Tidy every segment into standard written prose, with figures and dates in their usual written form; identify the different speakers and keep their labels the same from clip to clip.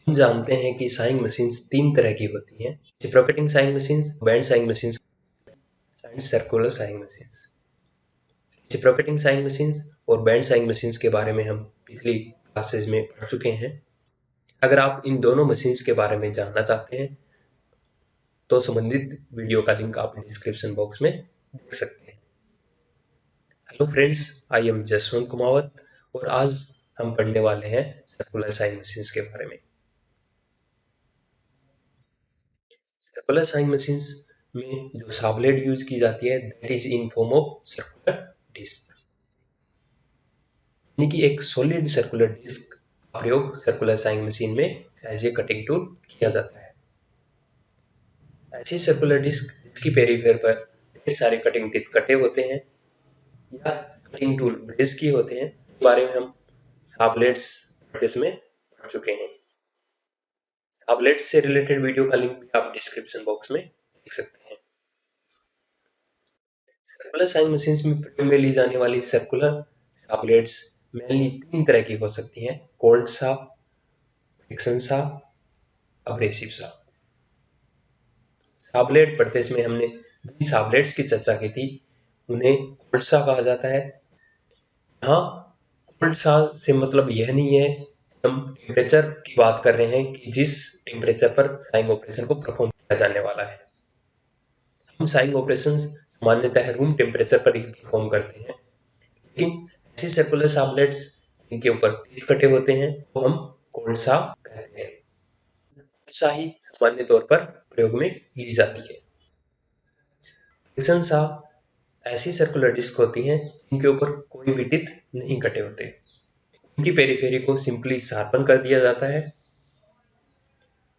Speaker 1: हम जानते हैं कि साइंग मशीन्स तीन तरह की होती हैं, reciprocating sawing machines, band sawing machines and circular saying machines. Reciprocating sawing machines और बैंड साइंग मशीन्स के बारे में हम पिछली क्लासेज में पढ़ चुके हैं। अगर आप इन दोनों मशीन्स के बारे में जानना चाहते हैं तो संबंधित वीडियो का लिंक आप डिस्क्रिप्शन बॉक्स में देख सकते हैं। Hello friends, I am Jaswant Kumawat और आज हम पढ़ने वाले हैं सर्कुलर साइंग मशीन्स के बारे में। सर्कुलर साइंग मशीन्स में जो साव ब्लेड यूज की जाती है that is in form of circular disc, यानी कि एक सॉलिड सर्कुलर डिस्क का प्रयोग सर्कुलर साइंग मशीन में एज ए कटिंग टूल किया जाता है। ऐसी सर्कुलर डिस्क की पेरीफेर पर ढेर सारे कटिंग टिप कटे होते हैं या कटिंग टूल ब्रेस किए होते हैं। इस बारे में हम साव ब्लेड्स में पढ़ चुके हैं। साव ब्लेड्स से रिलेटेड वीडियो का लिंक भी आप डिस्क्रिप्शन बॉक्स में देख सकते हैं। सर्कुलर साइंग मशीन्स में प्रयोग में ली जाने वाली सर्कुलर साव ब्लेड्स मेनली तीन तरह की हो सकती हैं: cold Sao, friction Sao, abrasive Sao. Sao blade पढ़ते इसमें हमने जिन साव ब्लेड्स की चर्चा की थी उन्हें कोल्ड साव कहा जाता है। यहाँ कोल्ड साव से मतलब यह नहीं है हम टेम्परेचर की बात कर रहे हैं कि जिस टेम्परेचर पर साइंग ऑपरेशन को परफॉर्म किया जाने वाला है। हम साइंग ऑपरेशंस सामान्यतः रूम टेम्परेचर पर ही परफॉर्म करते हैं, लेकिन ऐसी सर्कुलर साव ब्लेड्स जिनके ऊपर टीथ कटे होते हैं तो हम कोल्ड साव कहते हैं। कोल्ड साव ही सामान्य तौर पर प्रयोग में ली जाती है। फ्रिक्शन साव ऐसी सर्कुलर डिस्क होती हैं जिनके ऊपर कोई भी टीथ नहीं कटे होते, उनकी पेरीफेरी को सिंपली शार्पन कर दिया जाता है।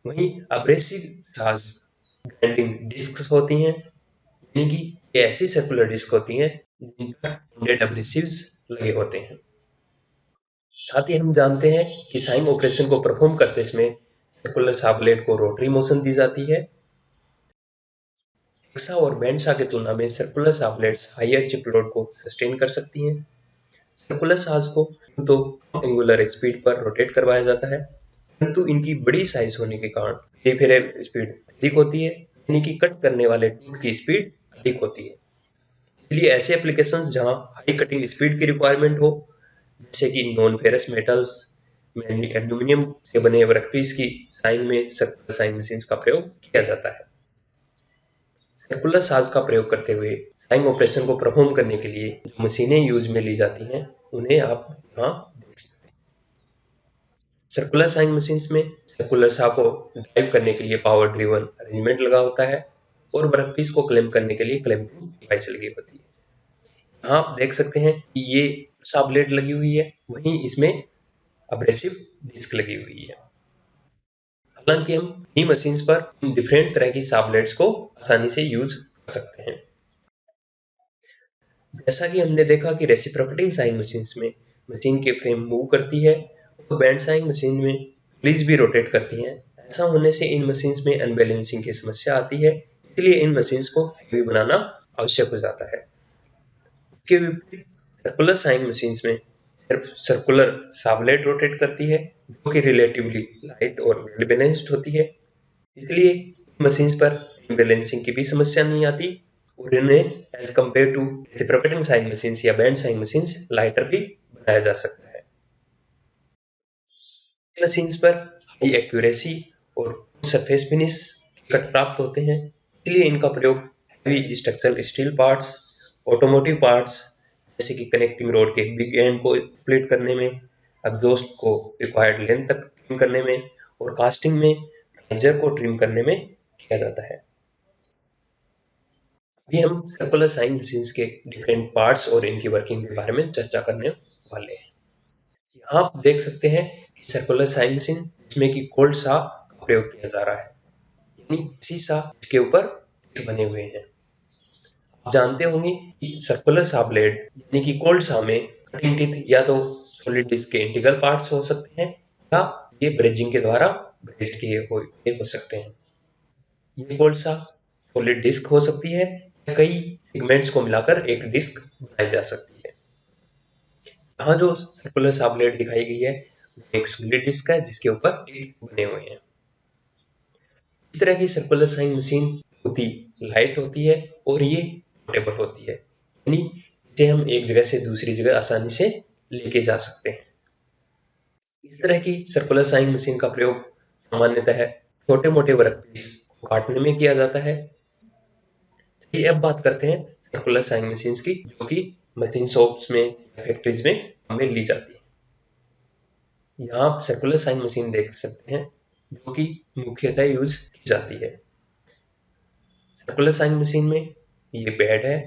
Speaker 1: वहीं अब्रेसिव साव्स ग्राइंडिंग डिस्क होती हैं, यानी कि ये ऐसी सर्कुलर डिस्क होती हैं जिन पर इंडेड अब्रेसिव्स लगे होते हैं। साथ ही हम जानते हैं कि साइंग ऑपरेशन को परफॉर्म करते समय सर्कुलर साव ब्लेड को रोटरी मोशन दी जाती है। हेक्सा और बैंड साव की तुलना में circular saw blades higher chip load को सस्टेन कर सकती हैं। सर्कुलर साव्स को तो एंगुलर स्पीड पर रोटेट करवाया जाता है, परंतु इनकी बड़ी साइज होने के कारण पेरिफेरल स्पीड अधिक होती है, यानी कि कट करने वाले टूल की स्पीड अधिक होती है। इसलिए ऐसे एप्लीकेशंस जहां हाई कटिंग स्पीड की रिक्वायरमेंट हो, जैसे कि नॉन फेरस मेटल्स में एल्यूमिनियम के बने वर्कपीस की साइंग में सर्कुलर साइंग मशीन्स का प्रयोग किया जाता है। सर्कुलर साज का प्रयोग करते हुए साइंग ऑपरेशन को परफॉर्म करने के लिए जो मशीनें यूज में ली जाती हैं उन्हें आप यहाँ देख सकते हैं। सर्कुलर साइंग मशीन्स में सर्कुलर साव को ड्राइव करने के लिए पावर ड्रिवन अरेंजमेंट लगा होता है और वर्कपीस को क्लैंप करने के लिए क्लैंपिंग डिवाइस लगी होती है। यहाँ आप देख सकते हैं कि ये साव ब्लेड लगी हुई है, वहीं इसमें अब्रेसिव डिस्क लगी हुई है। हालांकि हम इन्हीं मशीन्स पर डिफरेंट तरह की साव ब्लेड्स को आसानी से यूज कर सकते हैं। जैसा कि हमने देखा कि रेसिप्रोकेटिंग साइंग मशीन्स में मशीन के फ्रेम मूव करती है और बैंड साइंग मशीन में पुलीज भी रोटेट करती हैं। ऐसा होने से इन मशीन्स में अनबैलेंसिंग की समस्या आती है, इसलिए इन मशीन्स को हेवी बनाना आवश्यक हो जाता है। इसके विपरीत सर्कुलर साइंग मशीन्स में सिर्फ सर्कुलर साव ब्लेड रोटेट करती है जो कि रिलेटिवली लाइट और वेल बैलेंस्ड होती है, इसलिए मशीन्स पर बैलेंसिंग की भी समस्या नहीं आती और इन्हें as compare to reciprocating sawing machines या बैंड साइंग मशीन्स लाइटर भी बनाया जा सकता है। मशीन्स पर हाई एक्यूरेसी और सरफेस फिनिश कट प्राप्त होते हैं, इसलिए इनका प्रयोग heavy structural steel parts, automotive parts जैसे कि कनेक्टिंग रोड के बिग एंड को स्प्लिट करने में, एग्जॉस्ट को रिक्वायर्ड लेंथ तक ट्रिम करने में और कास्टिंग में राइजर को ट्रिम करने में किया जाता है। अभी हम सर्कुलर साइंग मशीन्स के डिफरेंट पार्ट्स और इनकी वर्किंग के बारे में चर्चा करने वाले हैं। यहाँ आप देख सकते हैं कि सर्कुलर साइंग मशीन जिसमें कि कोल्ड सा का प्रयोग किया जा रहा है, यानी इसी सा के ऊपर बने हुए हैं। आप जानते होंगे कि सर्कुलर सा ब्लेड यानी कि कोल्ड सा में कटिंग टीथ या तो सॉलिड डिस्क के इंटीग्रल पार्ट्स हो सकते हैं या ये ब्रेजिंग के द्वारा ब्रेज्ड किए हो सकते हैं। ये कोल्ड सा सॉलिड डिस्क हो सकती है या कई सेगमेंट्स को मिलाकर एक डिस्क बनाई जा सकती है। यहाँ जो सर्कुलर सा ब्लेड दिखाई गई है एक सॉलिड डिस्क है जिसके ऊपर टीथ बने हुए हैं। इस तरह की सर्कुलर साइन मशीन बहुत ही लाइट होती है और ये पोर्टेबल होती है, यानी इसे हम एक जगह से दूसरी जगह आसानी से लेके जा सकते हैं। इस तरह की सर्कुलर साइन मशीन का प्रयोग सामान्यतः छोटे मोटे वर्कपीस को काटने में किया जाता है। चलिए अब बात करते हैं सर्कुलर साइन मशीन्स की, जो कि मशीन शॉप्स में, फैक्ट्रीज में हमें ली जाती है। यहाँ आप सर्कुलर साइन मशीन देख सकते हैं जो कि मुख्यतः यूज की जाती है। सर्कुलर साइन मशीन में ये बेड है,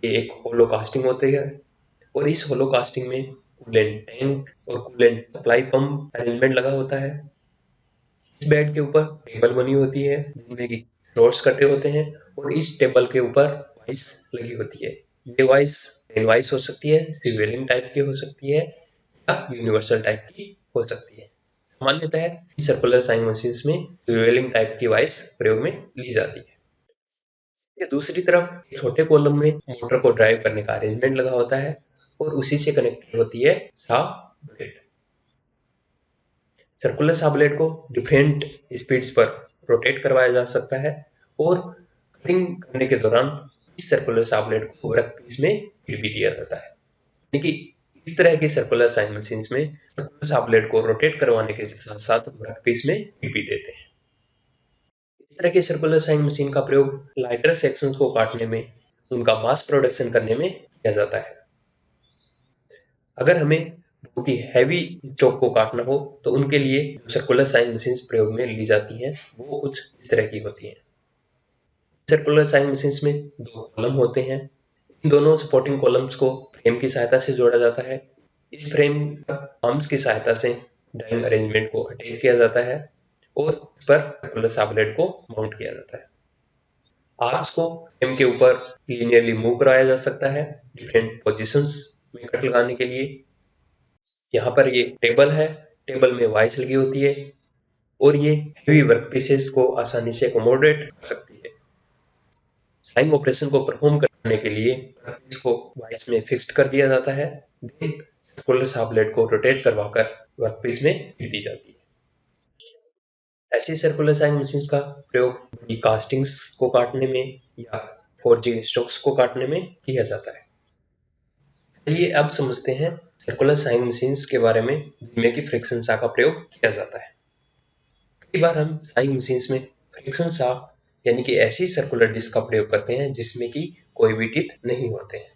Speaker 1: ये एक होलो कास्टिंग होती है और इस होलो कास्टिंग में कूलेंट टैंक और कूलेंट सप्लाई पंप अरेंजमेंट लगा होता है। इस बेड के ऊपर टेबल बनी होती है जिसमें कि रोड्स कटे होते हैं और इस टेबल के ऊपर वाइस लगी होती है। ये वाइस प्लेन वाइस हो सकती है, रिवेलिंग टाइप की हो सकती है या यूनिवर्सल टाइप की हो सकती है। सामान्यतः सर्कुलर साइन मशीन्स में रिवेलिंग टाइप की वाइस प्रयोग में ली जाती है। ये दूसरी तरफ छोटे कॉलम में मोटर को ड्राइव करने का अरेंजमेंट लगा होता है और उसी से कनेक्टेड होती है सा ब्लेड। सर्कुलर सा ब्लेड को डिफरेंट स्पीड्स पर रोटेट करवाया जा सकता है और कटिंग करने के दौरान इस सर्कुलर सा ब्लेड को वर्कपीस में फीड भी दिया जाता है। यानी कि इस तरह की सर्कुलर साइन मशीन्स में सर्कुलर सा ब्लेड को रोटेट करवाने के साथ साथ वर्कपीस में फीड भी देते हैं। इस तरह की सर्कुलर साइन मशीन का प्रयोग लाइटर सेक्शंस को काटने में, उनका मास प्रोडक्शन करने में किया जाता है। अगर हमें बहुत ही हैवी चौक को काटना हो तो उनके लिए सर्कुलर साइन मशीन्स प्रयोग में ली जाती हैं, वो कुछ इस तरह की होती हैं। सर्कुलर साइन मशीन्स में दो कॉलम होते हैं। इन दोनों सपोर्टिंग कॉलम्स को फ्रेम की सहायता से जोड़ा जाता है। इस फ्रेम पर आर्म्स की सहायता से डाइंग अरेंजमेंट को अटैच किया जाता है और इस पर सर्कुलर सा ब्लेड को माउंट किया जाता है। आर्म्स को फ्रेम के ऊपर लीनियरली मूव कराया जा सकता है डिफरेंट पोजीशंस में कट लगाने के लिए। यहाँ पर ये टेबल है, टेबल में वाइस लगी होती है और ये हेवी वर्क पीसेस को आसानी से अकोमोडेट कर सकती है। साइन ऑपरेशन को परफॉर्म करने के लिए वर्कपीस को वाइस में फिक्स्ड कर दिया जाता है, देन सर्कुलर सा ब्लेड को रोटेट करवाकर वर्कपीस में फिर दी जाती है। ऐसी सर्कुलर साइन मशीन्स का प्रयोग बड़ी कास्टिंग्स को काटने में या फोर्जिंग स्ट्रोक्स को काटने में किया जाता है। चलिए अब समझते हैं सर्कुलर साइन मशीन्स के बारे में जिनमें कि फ्रिक्शन सा का प्रयोग किया जाता है। कई बार हम साइन मशीन्स में फ्रिक्शन सा यानी कि ऐसी सर्कुलर डिस्क का प्रयोग करते हैं जिसमें कि कोई भी टीथ नहीं होते हैं।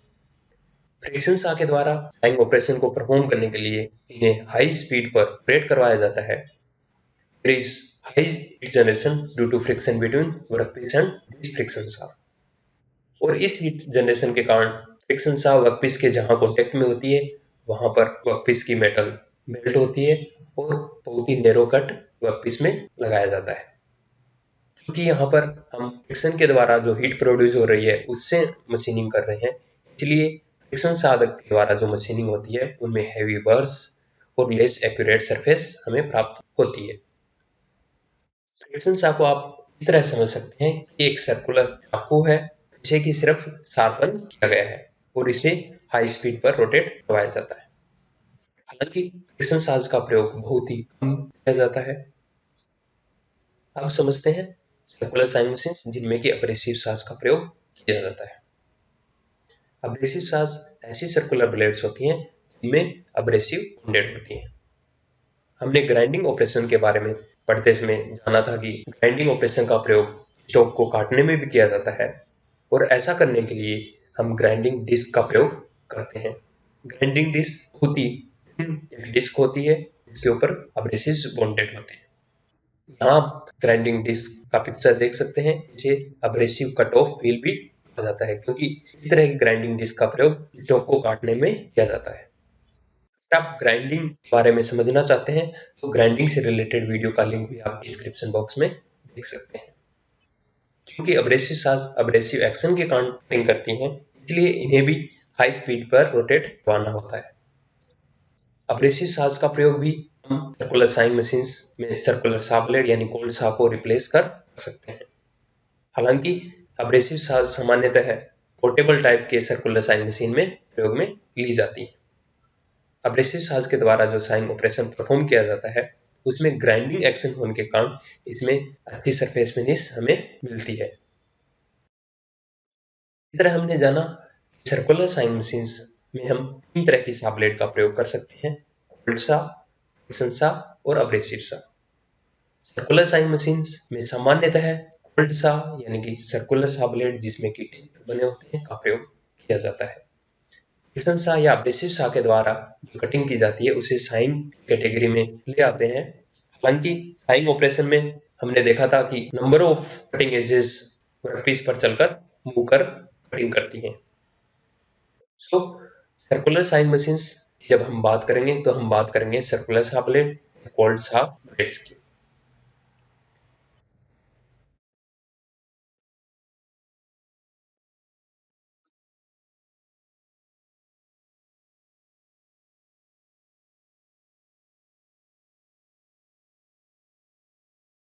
Speaker 1: फ्रिक्शन सा के द्वारा साइन ऑपरेशन को परफॉर्म करने के लिए इन्हें हाई स्पीड पर ऑपरेट करवाया जाता है। There is high heat generation due to friction between workpiece and this friction saw। और इस हीट जनरेशन के कारण फ्रिक्शन सा वर्कपीस के जहां कॉन्टेक्ट में होती है वहां पर वर्कपीस की मेटल मेल्ट होती है और बहुत ही नैरो कट वर्कपीस में लगाया जाता है। क्योंकि यहाँ पर हम फ्रिक्शन के द्वारा जो हीट प्रोड्यूस हो रही है उससे मशीनिंग कर रहे हैं, इसलिए फ्रिक्शन साधक के द्वारा जो मशीनिंग होती है उनमें हैवी बर्स और लेस एक्यूरेट सरफेस हमें प्राप्त होती है। फ्रिक्शन सा को आप इस तरह समझ सकते हैं कि एक सर्कुलर चाकू है जिसे कि सिर्फ शार्पन किया गया है और इसे हाई स्पीड पर रोटेट करवाया जाता है। हालांकि फ्रिक्शन साज का प्रयोग बहुत ही कम किया जाता है। अब समझते हैं सर्कुलर साइन मशीन्स जिनमें कि अब्रेसिव साज का प्रयोग किया जाता है। अब्रेसिव साज ऐसी सर्कुलर ब्लेड्स होती हैं जिनमें अब्रेसिव बॉन्डेड होती हैं। हमने ग्राइंडिंग ऑपरेशन के बारे में पढ़ते समय जाना था कि ग्राइंडिंग ऑपरेशन का प्रयोग स्टोक को काटने में भी किया जाता है और ऐसा करने के लिए हम ग्राइंडिंग डिस्क का प्रयोग करते हैं। ग्राइंडिंग डिस्क होती एक डिस्क होती है जिसके ऊपर अब्रेसिव्स बॉन्डेड होते हैं। यहाँ आप ग्राइंडिंग डिस्क का पिक्चर देख सकते हैं, इसे अब्रेसिव कट ऑफ व्हील भी कहा जाता है क्योंकि इस तरह की ग्राइंडिंग डिस्क का प्रयोग स्टोक को काटने में किया जाता है। अगर आप ग्राइंडिंग के बारे में समझना चाहते हैं तो ग्राइंडिंग से रिलेटेड वीडियो का लिंक भी आप डिस्क्रिप्शन बॉक्स में देख सकते हैं। क्योंकि अब्रेसिव साज अब्रेसिव एक्शन के कारण कटिंग करती हैं, इसलिए इन्हें भी हाई स्पीड पर रोटेट करवाना होता है। अब्रेसिव साज का प्रयोग भी हम सर्कुलर साइन मशीन्स में सर्कुलर सा ब्लेड यानी कोल्ड सा को रिप्लेस कर सकते हैं। हालांकि अब्रेसिव साज सामान्यतः पोर्टेबल टाइप के सर्कुलर साइन मशीन में प्रयोग में ली जाती है। एब्रेसिव साज के द्वारा जो साइंग ऑपरेशन परफॉर्म किया जाता है उसमें ग्राइंडिंग एक्शन होने के कारण इसमें अच्छी सरफेस फिनिश हमें मिलती है। इस तरह हमने जाना सर्कुलर साइंग मशीन्स में हम 3 तरह की सा ब्लेड का प्रयोग कर सकते हैं, कोल्ड सा, फ्रिक्शन सा और अब्रेसिव सा। सर्कुलर साइंग मशीन्स में सामान्यतः कोल्ड सा यानी कि सर्कुलर सा ब्लेड जिसमें कि टिप बने होते हैं का प्रयोग किया जाता है। फ्रिक्शन सा या अब्रेसिव सा के द्वारा जो कटिंग की जाती है उसे साइंग कैटेगरी में ले आते हैं। हालांकि साइंग ऑपरेशन में हमने देखा था कि number of cutting edges workpiece पर चलकर मूव कर कटिंग करती हैं। तो सर्कुलर साइंग मशीन्स जब हम बात करेंगे तो हम बात करेंगे सर्कुलर सा ब्लेड, कोल्ड सा ब्लेड्स की।